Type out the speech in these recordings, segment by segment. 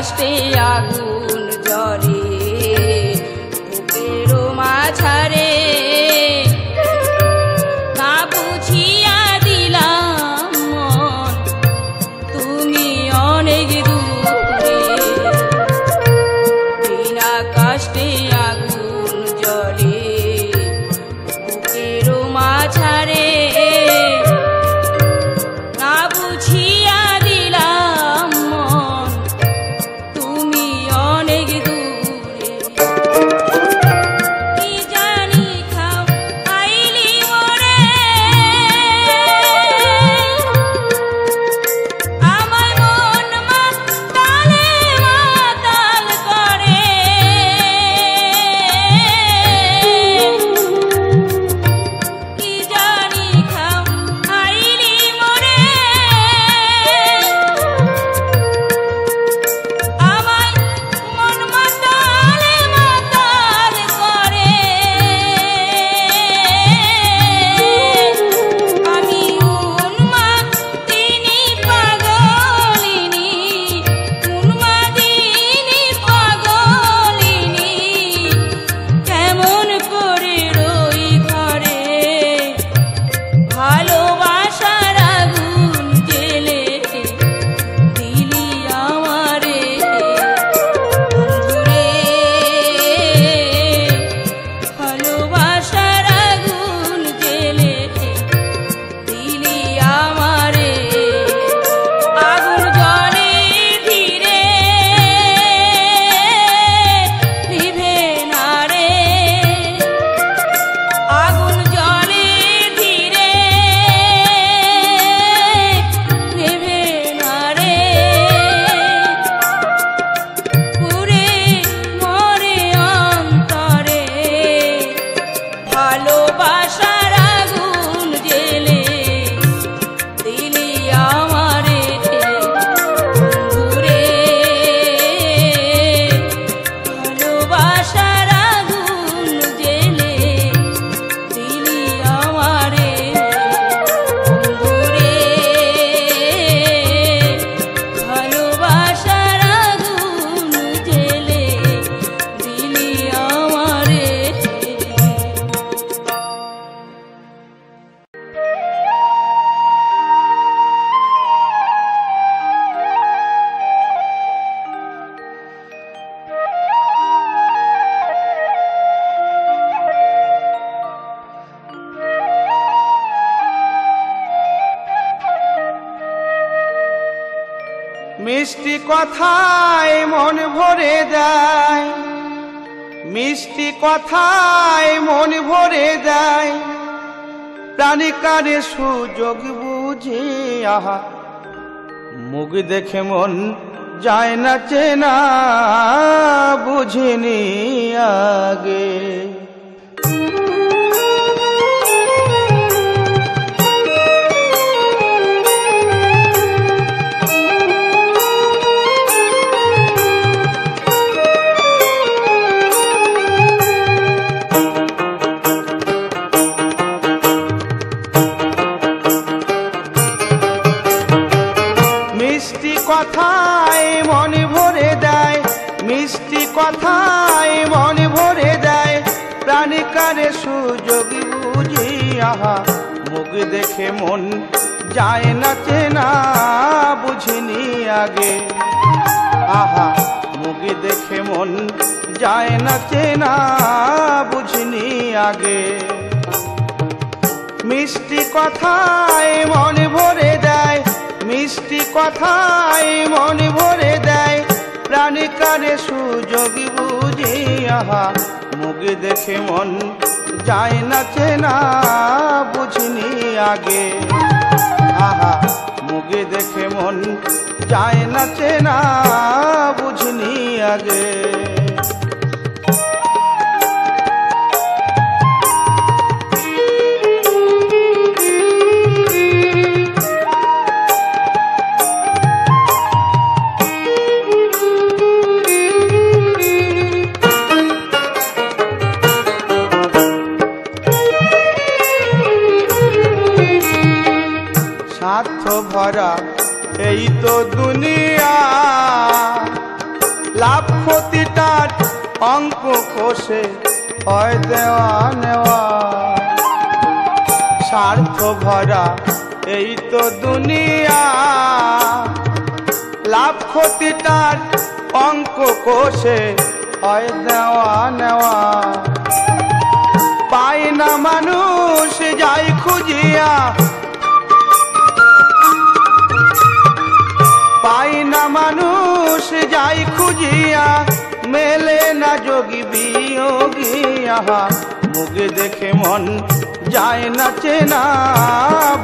কাষ্টে আগুন জ্বলে বুকের মাঝারে না বুঝিয়া দিলাম মন তুমি অনেক দূরে বিনা কাষ্টে আগুন জ্বলে বুকের মাঝারে না বুঝিয়া দিলাম মন তুমি অনেক দূরে কি জানি খাও আইলি মোরে আমার মন মাতালে মাতাল করে কি জানি খাও আইলি মোরে আমায় মন মাতালে মাতাল করে আমি উন্মাদিনী পাগলিনী উন্মাদিনী পাগলিনী কেমন করে রই ঘরে ভালোবাসার আগুন জেলে দিলি আমারে বন্ধুরে ভালোবাসার আগুন জেলে দিলি আমারে আগুন জ্বলে ধীরে নিভে না রে আগুন জ্বলে ধীরে নিভে না রে পুরে মরে অন্তরে ভালোবাসার আগুন জেলে দিলি আমারে বন্ধুরে ভালোবাসার আগুন জেলে দিলি আমারে বন্ধুরে ভালোবাসার আগুন জেলে দিলি আমারে মিষ্টি কথায় মন ভরে দেয় মিষ্টি কথায় মন ভরে দেয় প্রাণিকারে সুযোগ বুঝে আহা মুখ দেখে মন যায় না চেনা বুঝিনি আগে মিষ্টি কথায় মন ভরে দেয় মিষ্টি কথায় মন ভরে দেয় প্রাণিকারে সুযোগ বুঝি আহা মুখ দেখে মন যায় না চেনা বুঝিনি আগে আহা মুখ দেখে মন যায় না চেনা বুঝিনি আগে মিষ্টি কথায় মন ভরে দেয় মিষ্টি কথায় মন ভরে দেয় প্রাণিকারে সুযোগ বুঝি আহা মুখ দেখে মন যায় না চেনা বুঝিনি আগে আহা মুখ দেখে মন যায় না চেনা বুঝিনি আগে স্বার্থ ভরা এই তো দুনিয়া লাভ ক্ষতিটার অঙ্ক কষে হয় দেওয়া নেওয়া। স্বার্থ ভরা এই তো দুনিয়া, লাভ ক্ষতিটার অঙ্ক কষে হয় দেওয়া নেওয়া। পায় না মানুষ যাই খুঁজিয়া, পায় না মানুষ যাই খুঁজিয়া, মেলে না যোগী বিয়োগী। আহা মুখ দেখে মন যায় না চেনা,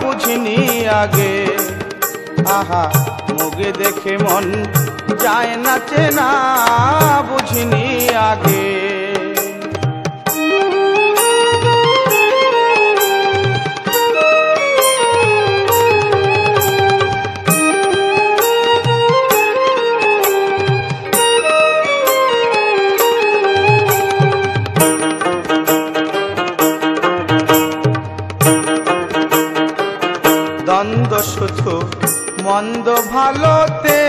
বুঝিনি আগে। আহা মুখ দেখে মন যায় না চেনা, বুঝিনি আগে। দ্বন্দ্ব শুধু মন্দ ভালোতে,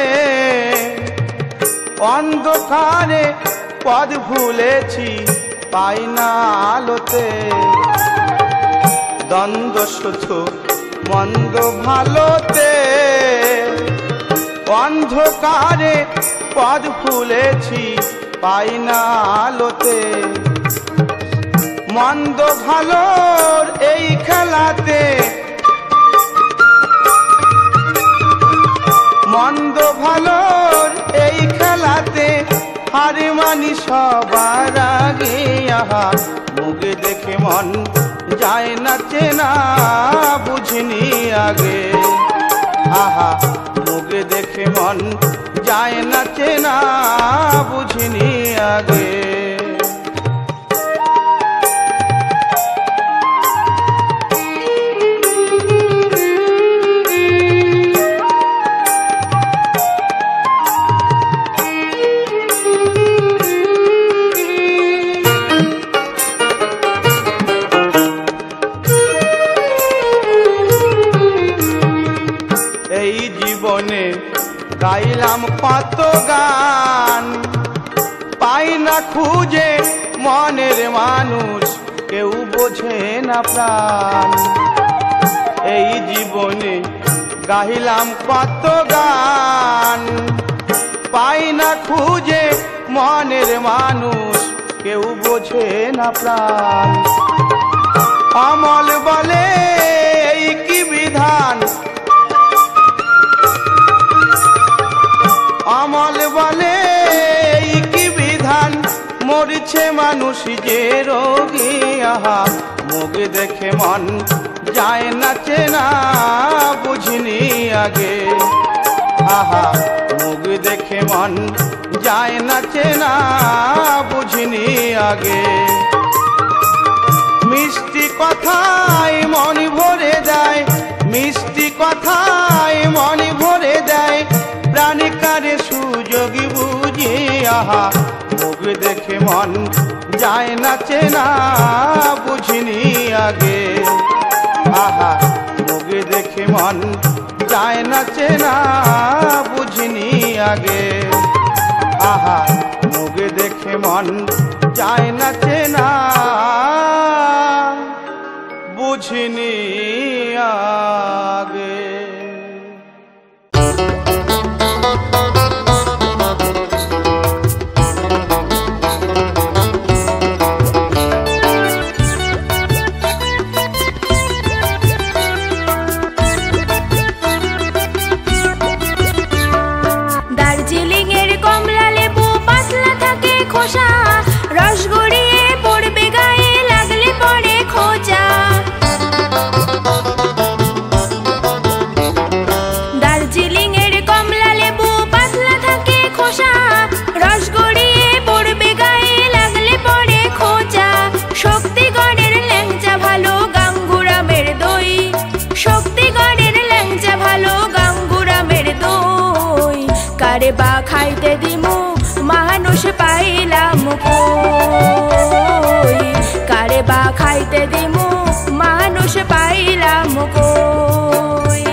অন্ধকারে পথ ভুলেছি পাই না আলোতে। দ্বন্দ্ব শুধু মন্দ ভালোতে, অন্ধকারে পথ ভুলেছি পাই না আলোতে। মন্দ ভালোর এই খেলাতে, মন্দ ভালোর এই খেলাতে, হার মানি সবার আগে। আহা মুখ দেখে মন যায় না চেনা, বুঝিনি আগে। আহা মুখ দেখে মন যায় না চেনা, বুঝিনি আগে। এই জীবনে গাইলাম কত গান, পাই না খুঁজে মনের মানুষ, কেউ বোঝে না প্রাণ। এই জীবনে গাইলাম কত গান, পাই না খুঁজে মনের মানুষ, কেউ বোঝে না প্রাণ। অমল বলে এই কি বিধান, অমল বলে এই কি বিধান, মরছে মানুষ যে রোগী। আহা মুখ দেখে মন যায় না চেনা, বুঝিনি আগে। আহা মুখ দেখে মন যায় না চেনা, বুঝিনি আগে। মিষ্টি কথায় মন ভরে দেয়, মিষ্টি কথায় মন ভরে দেয়, প্রাণী কারে সুযোগী বুঝি। আহা মুখ দেখে মন যায় না চেনা, বুঝিনি আগে। আহা মুখ দেখে মন যায় না চেনা, বুঝিনি আগে। আহা মুখ দেখে মন যায় না চেনা, বুঝিনি আগে। রস গড়িয়ে পড়বে গায়ে, লাগলে পড়ে খোঁচা। দার্জিলিং এর কমলা লেবু পাতলা থাকে খোসা, রস গড়িয়ে পড়বে গায়ে, লাগলে পড়ে খোঁচা। শক্তিগড়ের ল্যাংচা ভালো, গাঙ্গুরামের দই, শক্তিগড়ের ল্যাংচা ভালো, গাঙ্গুরামের দই। কারে বা খাইতে দিমু মানুষ পাইলাম কই, কারে বা খাইতে দিমু মানুষ পাইলাম কই।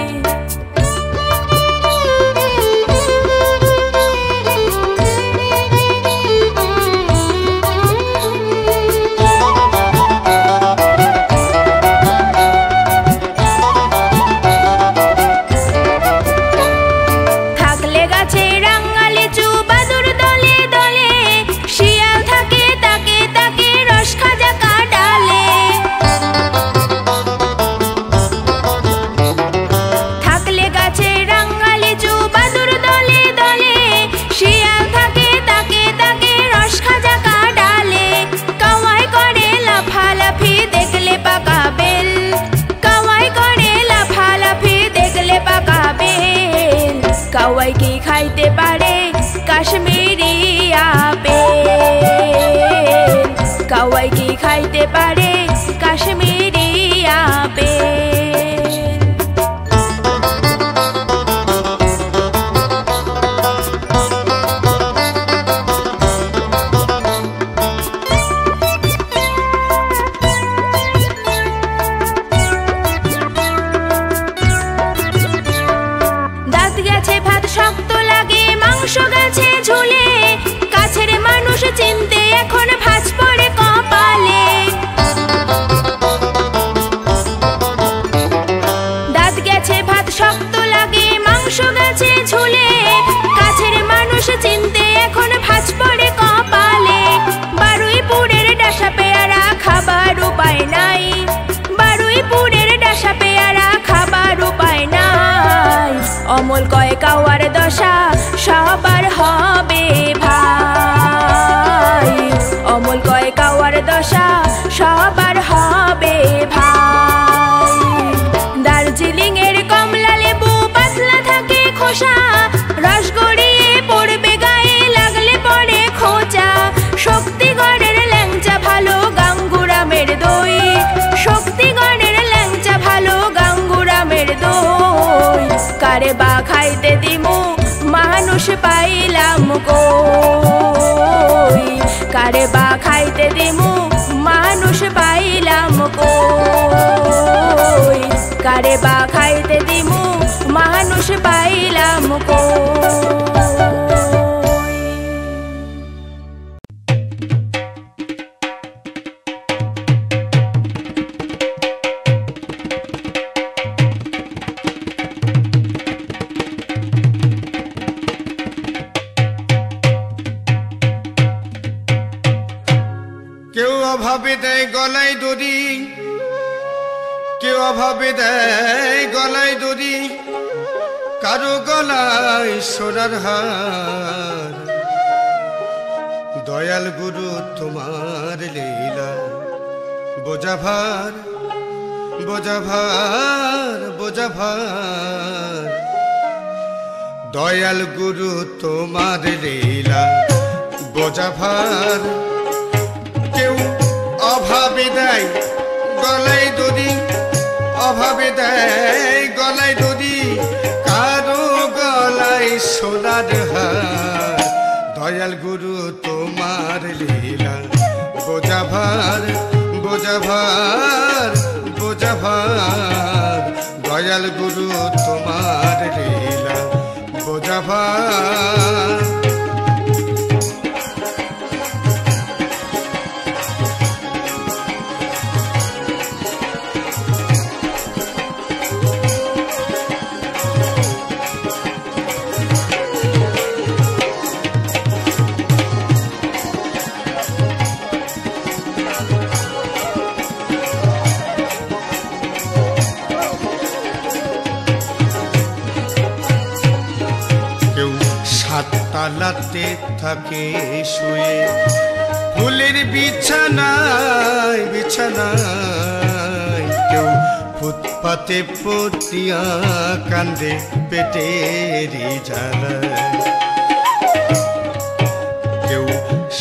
পারে কাশ্মীরি আপেল। দাঁত গেছে ভাত শক্ত লাগে, মাংস গেছে ঝুলে, কাছের মানুষ চিনতে এখন ভাঁজ পড়ে কপালে। দাঁত গেছে ভাত শক্ত লাগে, মাংস গেছে ঝুলে, কাছের মানুষ চিনতে এখন ভাঁজ পড়ে কপালে। বারুইপুরের ডাসা পেয়ারা খাবার উপায় নাই, বারুইপুরের ডাসা পেয়ারা খাবার উপায় নাই। অমল কয় কাওয়ার দশা সবার হবে ভাই, অমল কয় কাওয়ার দশা সবার হবে ভাই। দার্জিলিং এর কমলা লেবু পাতলা থাকে খোসা, রস গড়িয়ে পড়বে গায়ে লাগলে পড়ে খোঁচা। শক্তিগড়ের ল্যাংচা ভালো গাঙ্গুরামের দই, শক্তিগড়ের ল্যাংচা ভালো গাঙ্গুরামের দই। কারে বা খাইতে দিমু মানুষ পাইলাম কই, কারে বা খাইতে দিমু মানুষ পাইলাম কই, কারে বা খাইতে দিমু মানুষ পাইলাম কই। কেউ অভাবে দেয় গলায় দড়ি, কেউ অভাবে দেয় গলায় দড়ি, কারো গলায় সোনার হার। দয়াল গুরু তোমার লীলা বোঝা ভার, বোঝা ভার, বোঝা ভার। দয়াল গুরু তোমার লীলা বোঝা ভার। কেউ অভাবে দেয় গলায় দড়ি, অভাবে দেয় গলায় দড়ি, কারো গলায় সোনার হার। দয়াল গুরু তোমার লীলা বোঝা ভার, বোঝা ভার, বোঝা ভার। দয়াল গুরু তোমার লীলা বোঝা ভার। তালাতে থাকে শুয়ে ফুলের বিছানায়, বিছানায়। কেউ ফুটপাতে পড়িয়া কান্দে পেটেরই জ্বালায়। কেউ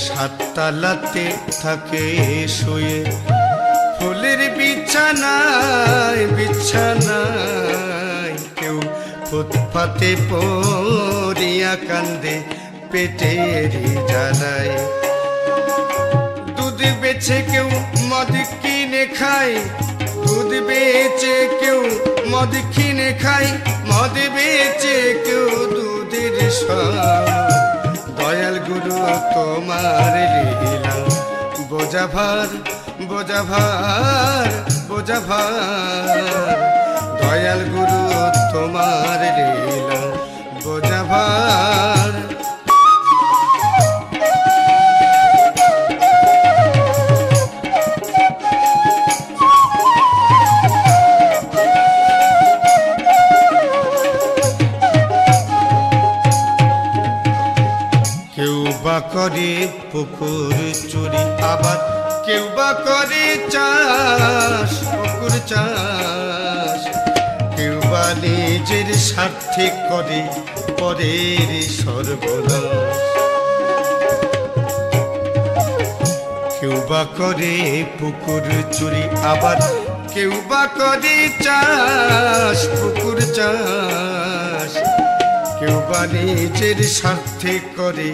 সাততালাতে থাকে শুয়ে ফুলের বিছানায়, বিছানায়। কেউ ফুটপাতে পড়িয়া কান্দে পেটেরই জ্বালায়। দুধ বেচে কেউ মদ কিনে খায়, দুধ বেচে কেউ মদ কিনে খায়, মদ বেচে কেউ দুধের সর। দয়াল গুরু তোমার লীলা বোঝা ভার, বোঝা ভার, বোঝা ভার। দয়াল গুরু তোমার লীলা বোঝা ভার। কেউ বা করে পুকুর চুরি, আবার কেউ বা করে চাষ, পুকুর চাষ। কেউ বা নিজের স্বার্থে করে পরের সর্বনাশ। কেউ বা করে পুকুর চুরি, আবার কেউ বা করে চাষ, পুকুর চাষ। কেউ বা নিজের স্বার্থে করে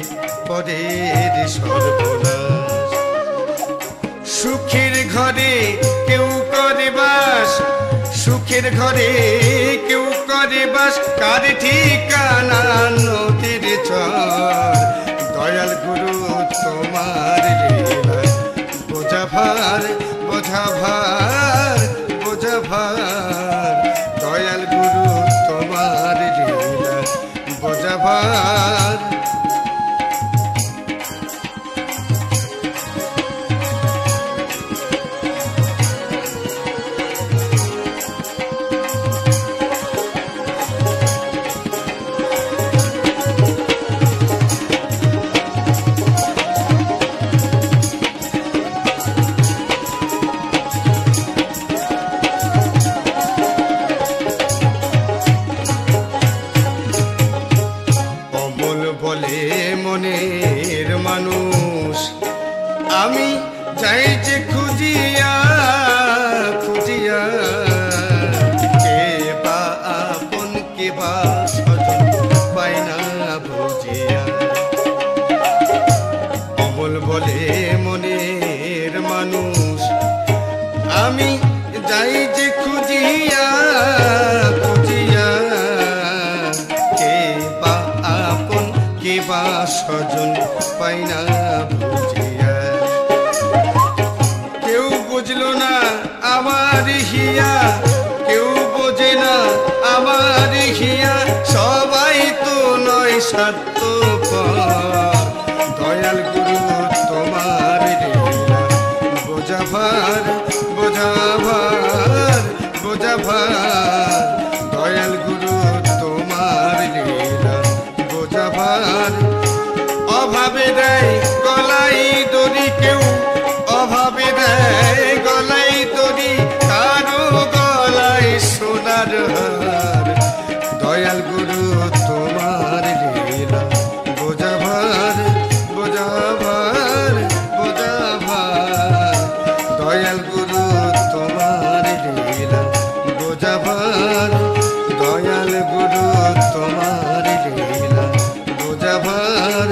পরের সর্বনাশ। সুখের ঘরে কেউ করে বাস, সুখের ঘরে কেউ করে বাস, কার ঠিকানা নদীর চর। দয়াল গুরু তোমার লীলা বোঝা ভার, বোঝা ভার, বোঝা ভার। দয়াল গুরু তোমার লীলা বোঝা ভার। মনের মানুষ আমি যাই যে খুঁজিয়া খুঁজিয়া, কে বা আপন কে বা স্বজন পাই না বুঝিয়া। অমল বলে মনের মানুষ আমি যাই যে খুঁজিয়া খুঁজিয়া, কে বা আপন কে বা স্বজন পাই না বুঝিয়া। কেউ বুঝলো না আমার হিয়া, কেউ বোঝে না আমার হিয়া, সবাই তো নয় স্বার্থপর। দয়াল গুরু তোমার লীলা বোঝা ভার, বোঝা ভার, বোঝা ভার। দয়াল গুরু তোমার লীলা বোঝা ভার। অভাবে দেয় গলাই দড়ি কেউ, অভাবে দেয় গলাই দড়ি, কারো গলায় সোনার হার। দয়াল গুরু তোমার লীলা বোঝা ভার, বোঝা ভার, বোঝা ভার। দয়াল গুরু তোমার লীলা বোঝা ভার। দয়াল গুরু তোমার লীলা বোঝা ভার।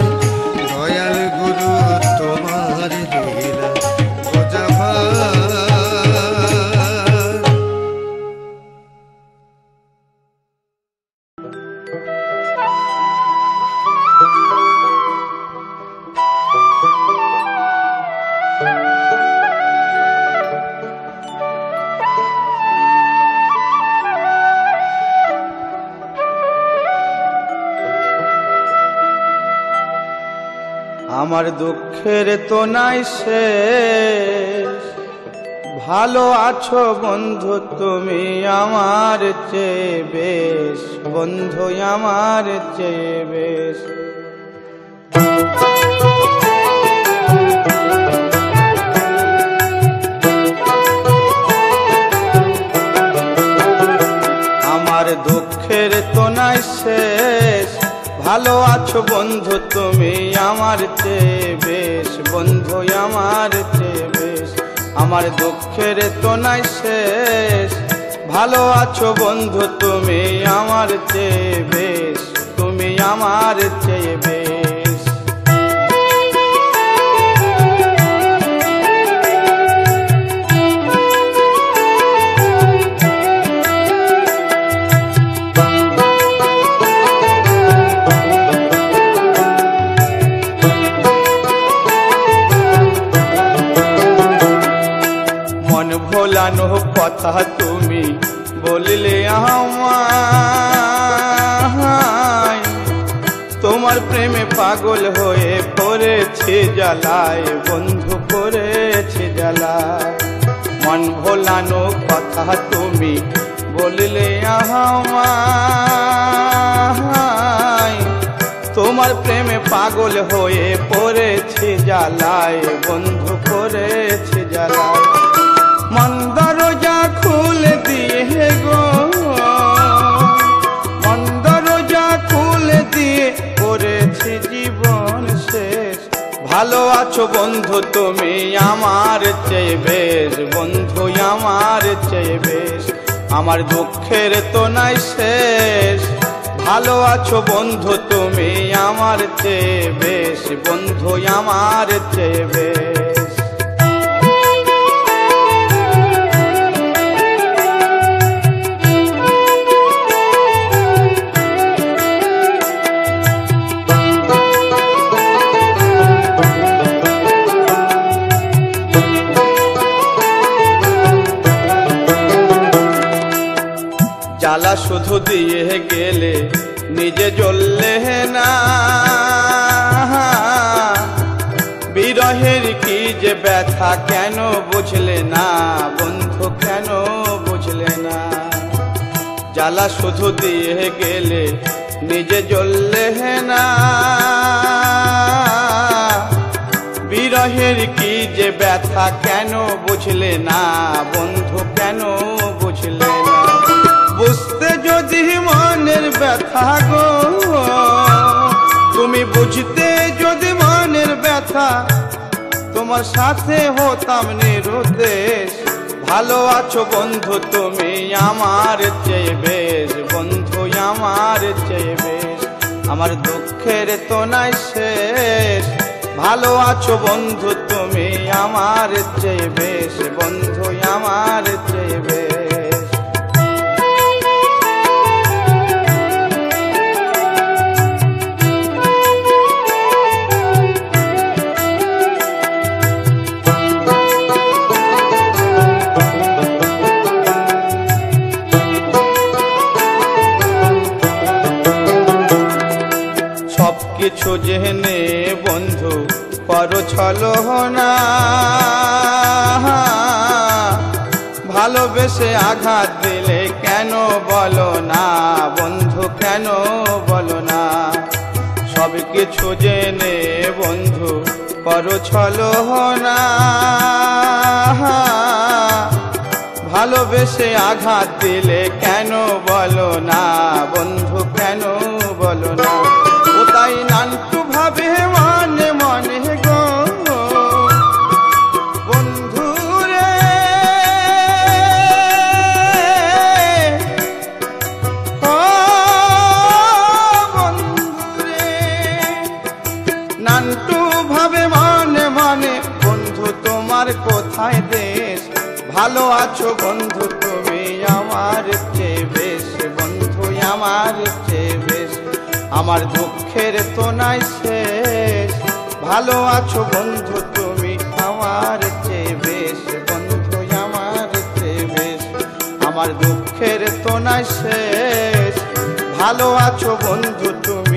দয়াল গুরু তোমার লীলা বোঝা ভার। আমার দুঃখের তো নাই শেষ, ভালো আছো বন্ধু তুমি আমার চেয়ে বেশ, বন্ধু আমার চেয়ে বেশ। আমার দুঃখের তো নাই শেষ, ভালো আছো বন্ধু তুমি আমার চেয়ে বেশ, বন্ধু আমার চেয়ে বেশ। আমার দুঃখের তো নাই শেষ, ভালো আছো বন্ধু তুমি আমার চেয়ে বেশ, তুমি আমার চেয়ে বেশ। ভোলানো কথা তুমি বললে আমায়, তোমার প্রেমে পাগল হয়ে পড়েছে জ্বালায়, বন্ধু পড়েছে জ্বালায়। মন ভোলানো কথা তুমি বললে আমায়, তোমার প্রেমে পাগল হয়ে পড়েছে জ্বালায়, বন্ধু পড়েছে জ্বালায়। মন দরজা খুলে দিয়ে গো, মন দরজা খুলে দিয়ে করেছি জীবন শেষ, ভালো আছো বন্ধু তুমি আমার চেয়ে বেশ, বন্ধু আমার চেয়ে বেশ। আমার দুঃখের তো নাই শেষ, ভালো আছো বন্ধু তুমি আমার চেয়ে বেশ, বন্ধু আমার চেয়ে বেশ। জ্বালা শুধু দিয়ে গেলে নিজে জ্বললে না, বিরহের কি যে ব্যথা কেন বুঝলে না বন্ধু, কেন বুঝলে না। জ্বালা শুধু দিয়ে গেলে নিজে জ্বললে না, বিরহের কি যে ব্যথা কেন বুঝলে না বন্ধু, কেন বুঝলে না। বুঝতে যদি মনের ব্যথা গো, তুমি বুঝতে যদি মনের ব্যথা, তোমার সাথে হতাম নিরুদ্দেশ। ভালো আছো বন্ধু তুমি আমার চেয়ে বেশ, বন্ধু আমার চেয়ে বেশ। আমার দুঃখের তো নাই শেষ, ভালো আছো বন্ধু তুমি আমার চেয়ে বেশ, বন্ধু আমার চেয়ে বেশ। সবকিছু জেনে বন্ধু করো ছলনা, ভালোবেসে আঘাত দিলে কেন বলো না বন্ধু, কেন বলো না। সবকিছু জেনে বন্ধু করো ছলনা, ভালোবেসে আঘাত দিলে কেন বলো না বন্ধু, কেন বলো না। ও তাই নানটু ভাবে মনে মনে গো বন্ধু রে, ও বন্ধু রে। নানটু ভাবে মনে মনে বন্ধু তোমার কোথায় দেশ, ভালো আছো বন্ধু তুমি আমার চেয়ে বেশ, বন্ধু আমার চেয়ে বেশ। আমার দুঃখের তো নাই শেষ, ভালো আছো বন্ধু তুমি আমার চেয়ে বেশ, বন্ধু আমার চেয়ে বেশ। আমার দুঃখের তো নাই শেষ, ভালো আছো বন্ধু তুমি